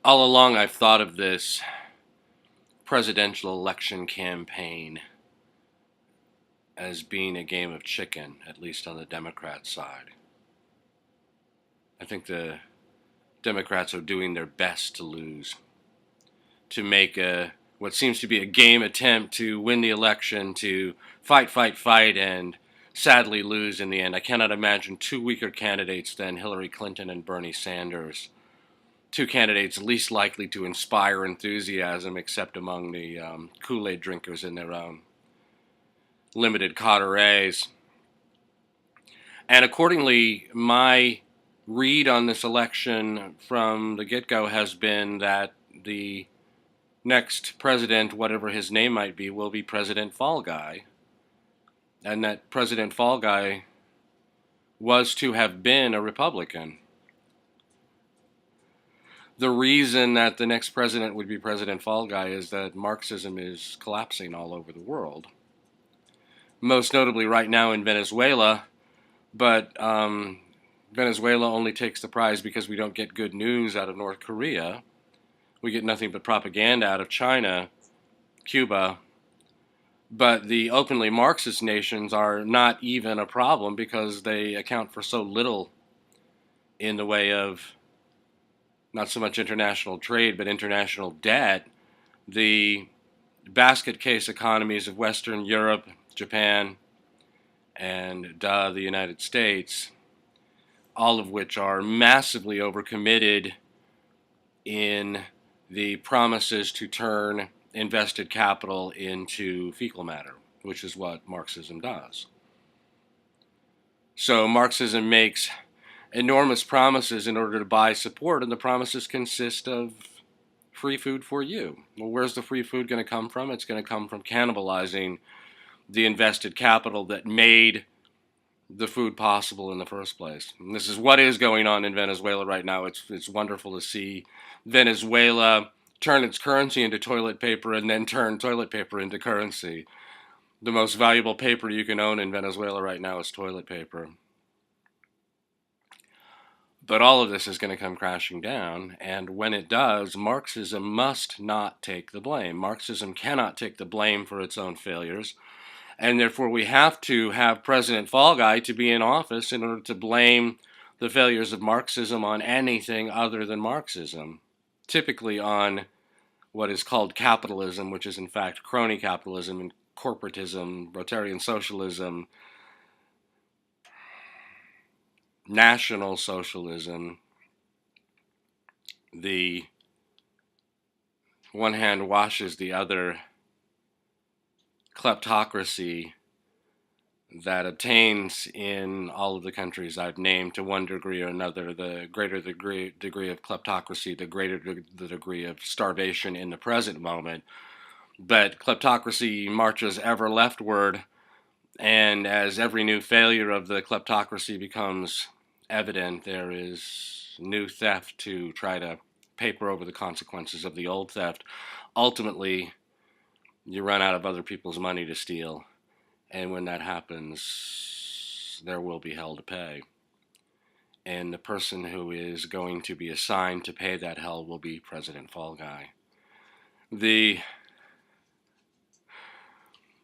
All along, I've thought of this presidential election campaign as being a game of chicken, at least on the Democrat side. I think the Democrats are doing their best to lose, to make what seems to be a game attempt to win the election, to fight, and sadly lose in the end. I cannot imagine two weaker candidates than Hillary Clinton and Bernie Sanders. Two candidates least likely to inspire enthusiasm except among the Kool-Aid drinkers in their own limited coteries. And accordingly, my read on this election from the get-go has been that the next president, whatever his name might be, will be President Fallguy. And that President Fallguy was to have been a Republican. The reason that the next president would be President Fallguy is that Marxism is collapsing all over the world. Most notably right now in Venezuela, but Venezuela only takes the prize because we don't get good news out of North Korea. We get nothing but propaganda out of China, Cuba. But the openly Marxist nations are not even a problem because they account for so little in the way of not so much international trade, but international debt. The basket case economies of Western Europe, Japan, and the United States, all of which are massively overcommitted in the promises to turn invested capital into fecal matter, which is what Marxism does. So Marxism makes enormous promises in order to buy support, and the promises consist of free food for you. Well, where's the free food going to come from? It's going to come from cannibalizing the invested capital that made the food possible in the first place. And this is what is going on in Venezuela right now. It's wonderful to see Venezuela turn its currency into toilet paper and then turn toilet paper into currency. The most valuable paper you can own in Venezuela right now is toilet paper. But all of this is going to come crashing down, and when it does, Marxism must not take the blame. Marxism cannot take the blame for its own failures, and therefore we have to have President Fallguy to be in office in order to blame the failures of Marxism on anything other than Marxism, typically on what is called capitalism, which is in fact crony capitalism and corporatism, Rotarian socialism, National Socialism. The one hand washes the other kleptocracy that obtains in all of the countries I've named to one degree or another. The greater the degree of kleptocracy, the greater the degree of starvation in the present moment. But kleptocracy marches ever leftward, and as every new failure of the kleptocracy becomes evident, there is new theft to try to paper over the consequences of the old theft. Ultimately, you run out of other people's money to steal, and when that happens, there will be hell to pay. And the person who is going to be assigned to pay that hell will be President Fallguy. The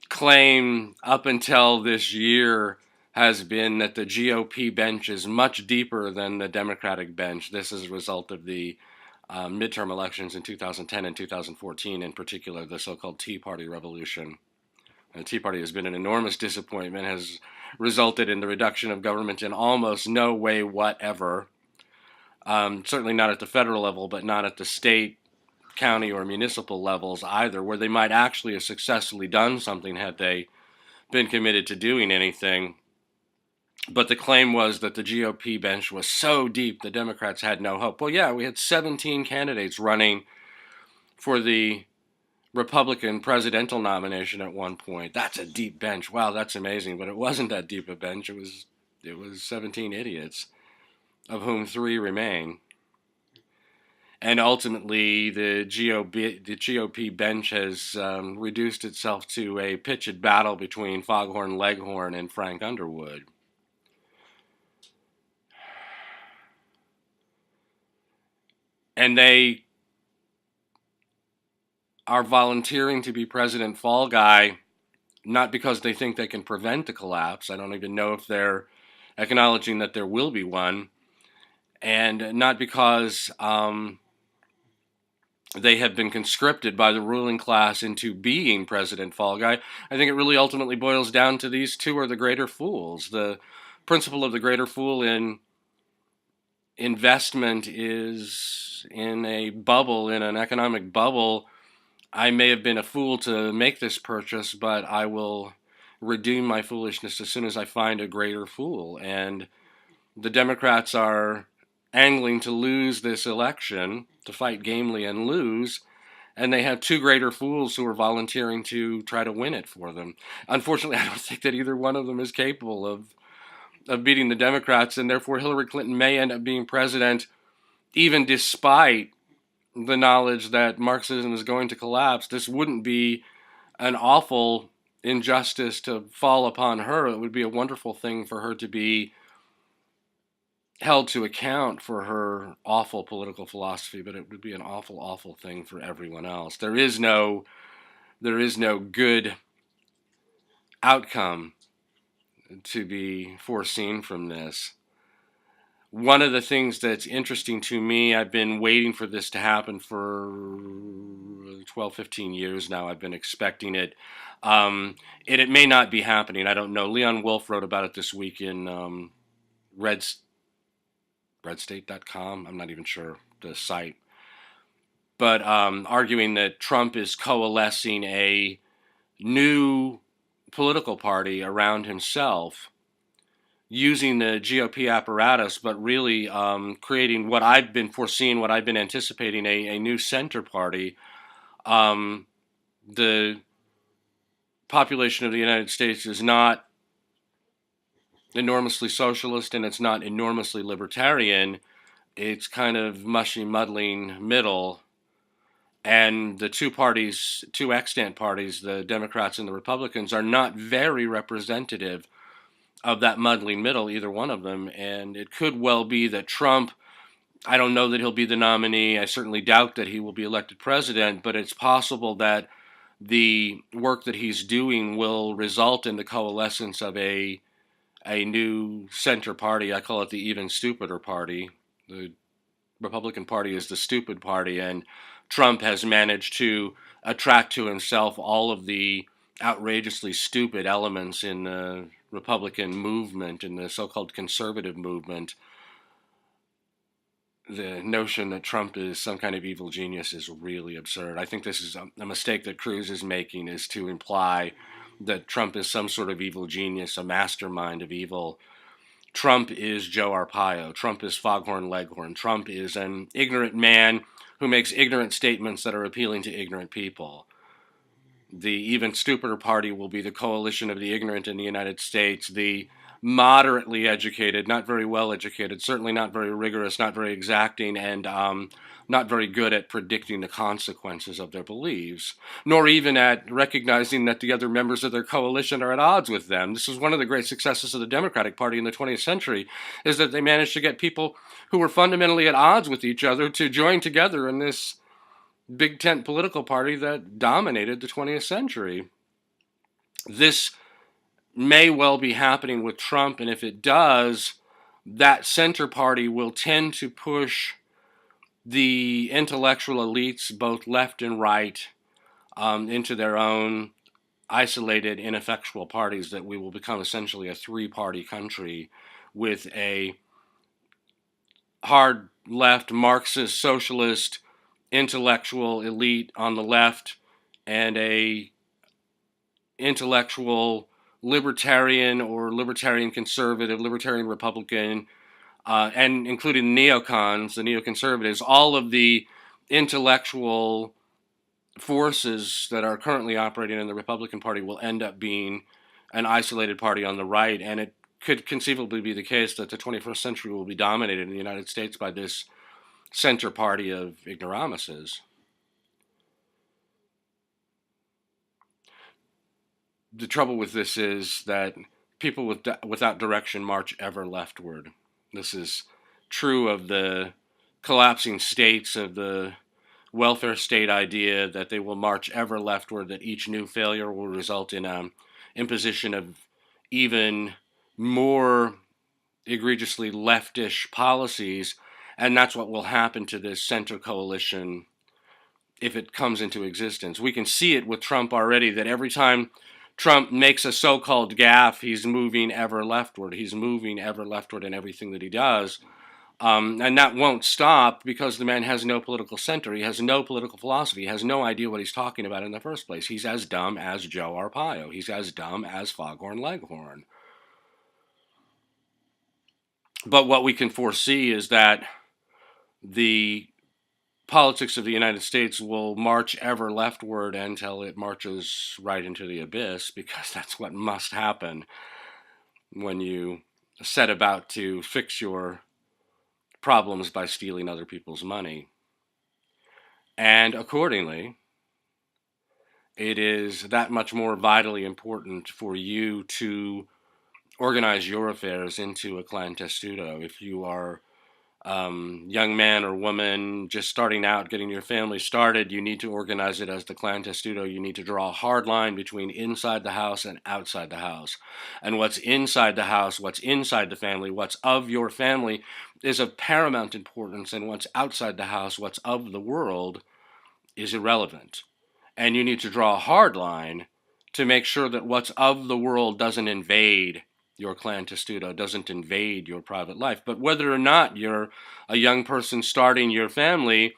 claim up until this year has been that the GOP bench is much deeper than the Democratic bench. This is a result of the midterm elections in 2010 and 2014, in particular the so-called Tea Party revolution. The Tea Party has been an enormous disappointment, has resulted in the reduction of government in almost no way whatever. Certainly not at the federal level, but not at the state, county, or municipal levels either, where they might actually have successfully done something had they been committed to doing anything. But the claim was that the GOP bench was so deep the Democrats had no hope. Well, yeah, we had 17 candidates running for the Republican presidential nomination at one point. That's a deep bench. Wow, that's amazing. But it wasn't that deep a bench. It was 17 idiots, of whom 3 remain. And ultimately, the GOP bench has reduced itself to a pitched battle between Foghorn Leghorn and Frank Underwood. And they are volunteering to be President Fallguy, not because they think they can prevent a collapse. I don't even know if they're acknowledging that there will be one, and not because they have been conscripted by the ruling class into being President Fallguy. I think it really ultimately boils down to these two are the greater fools. The principle of the greater fool in investment is in a bubble, in an economic bubble. I may have been a fool to make this purchase, but I will redeem my foolishness as soon as I find a greater fool. And the Democrats are angling to lose this election, to fight gamely and lose, and they have two greater fools who are volunteering to try to win it for them. Unfortunately, I don't think that either one of them is capable of beating the Democrats, and therefore Hillary Clinton may end up being president even despite the knowledge that Marxism is going to collapse. This wouldn't be an awful injustice to fall upon her. It would be a wonderful thing for her to be held to account for her awful political philosophy, but it would be an awful, awful thing for everyone else. There is no good outcome to be foreseen from this. One of the things that's interesting to me, I've been waiting for this to happen for 12, 15 years now. I've been expecting it. It may not be happening. I don't know. Leon Wolf wrote about it this week in redstate.com. I'm not even sure the site. But arguing that Trump is coalescing a new political party around himself, using the GOP apparatus, but really creating what I've been foreseeing, what I've been anticipating, a new center party. The population of the United States is not enormously socialist and it's not enormously libertarian. It's kind of mushy, muddling middle. And the two parties, two extant parties, the Democrats and the Republicans, are not very representative of that muddling middle, either one of them. And it could well be that Trump, I don't know that he'll be the nominee. I certainly doubt that he will be elected president, but it's possible that the work that he's doing will result in the coalescence of a new center party. I call it the even stupider party. The Republican Party is the stupid party, and Trump has managed to attract to himself all of the outrageously stupid elements in the Republican movement, in the so-called conservative movement. The notion that Trump is some kind of evil genius is really absurd. I think this is a mistake that Cruz is making, is to imply that Trump is some sort of evil genius, a mastermind of evil. Trump is Joe Arpaio. Trump is Foghorn Leghorn. Trump is an ignorant man who makes ignorant statements that are appealing to ignorant people. The even stupider party will be the coalition of the ignorant in the United States, the moderately educated, not very well educated, certainly not very rigorous, not very exacting, and not very good at predicting the consequences of their beliefs, nor even at recognizing that the other members of their coalition are at odds with them. This is one of the great successes of the Democratic Party in the 20th century, is that they managed to get people who were fundamentally at odds with each other to join together in this big tent political party that dominated the 20th century. This may well be happening with Trump, and if it does, that center party will tend to push the intellectual elites, both left and right, into their own isolated, ineffectual parties, that we will become essentially a three-party country with a hard left, Marxist, socialist, intellectual elite on the left, and a intellectual libertarian or libertarian conservative, libertarian Republican, and including neocons, the neoconservatives. All of the intellectual forces that are currently operating in the Republican Party will end up being an isolated party on the right, and it could conceivably be the case that the 21st century will be dominated in the United States by this center party of ignoramuses. The trouble with this is that people without direction march ever leftward. This is true of the collapsing states of the welfare state idea that they will march ever leftward, that each new failure will result in imposition of even more egregiously leftish policies, and that's what will happen to this center coalition if it comes into existence. We can see it with Trump already, that every time Trump makes a so-called gaffe, he's moving ever leftward. He's moving ever leftward in everything that he does. And that won't stop because the man has no political center. He has no political philosophy. He has no idea what he's talking about in the first place. He's as dumb as Joe Arpaio. He's as dumb as Foghorn Leghorn. But what we can foresee is that the politics of the United States will march ever leftward until it marches right into the abyss, because that's what must happen when you set about to fix your problems by stealing other people's money. And accordingly, it is that much more vitally important for you to organize your affairs into a clan testudo. If you are young man or woman just starting out, getting your family started, you need to organize it as the clan testudo. You need to draw a hard line between inside the house and outside the house. And what's inside the house, what's inside the family, what's of your family is of paramount importance, and what's outside the house, what's of the world, is irrelevant. And you need to draw a hard line to make sure that what's of the world doesn't invade your clan testudo, doesn't invade your private life. But whether or not you're a young person starting your family,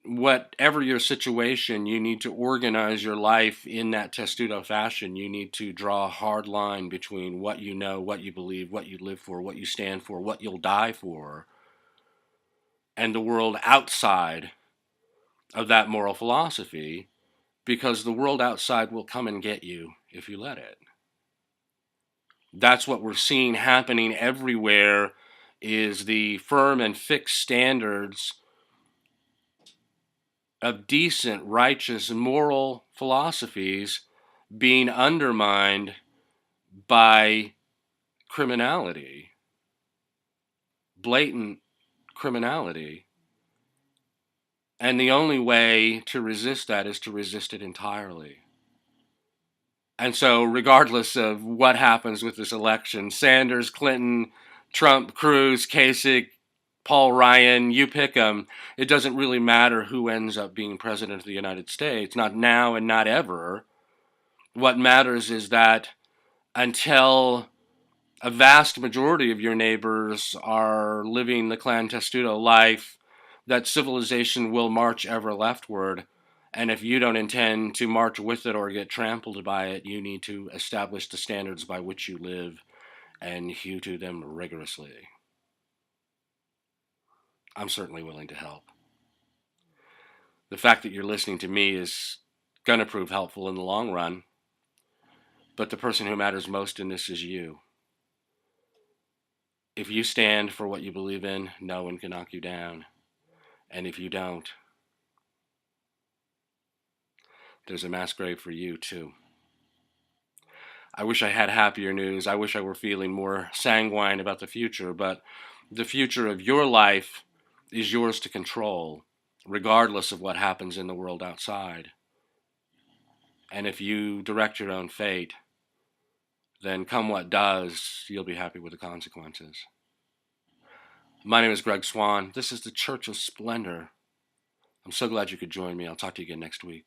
whatever your situation, you need to organize your life in that testudo fashion. You need to draw a hard line between what you know, what you believe, what you live for, what you stand for, what you'll die for, and the world outside of that moral philosophy, because the world outside will come and get you if you let it. That's what we're seeing happening everywhere, is the firm and fixed standards of decent, righteous, moral philosophies being undermined by criminality, blatant criminality. And the only way to resist that is to resist it entirely. And so, regardless of what happens with this election, Sanders, Clinton, Trump, Cruz, Kasich, Paul Ryan, you pick them, it doesn't really matter who ends up being president of the United States, not now and not ever. What matters is that until a vast majority of your neighbors are living the clan testudo life, that civilization will march ever leftward. And if you don't intend to march with it or get trampled by it, you need to establish the standards by which you live and hew to them rigorously. I'm certainly willing to help. The fact that you're listening to me is going to prove helpful in the long run, but the person who matters most in this is you. If you stand for what you believe in, no one can knock you down. And if you don't, there's a mass grave for you too. I wish I had happier news. I wish I were feeling more sanguine about the future, but the future of your life is yours to control, regardless of what happens in the world outside. And if you direct your own fate, then come what does, you'll be happy with the consequences. My name is Greg Swan. This is the Church of Splendor. I'm so glad you could join me. I'll talk to you again next week.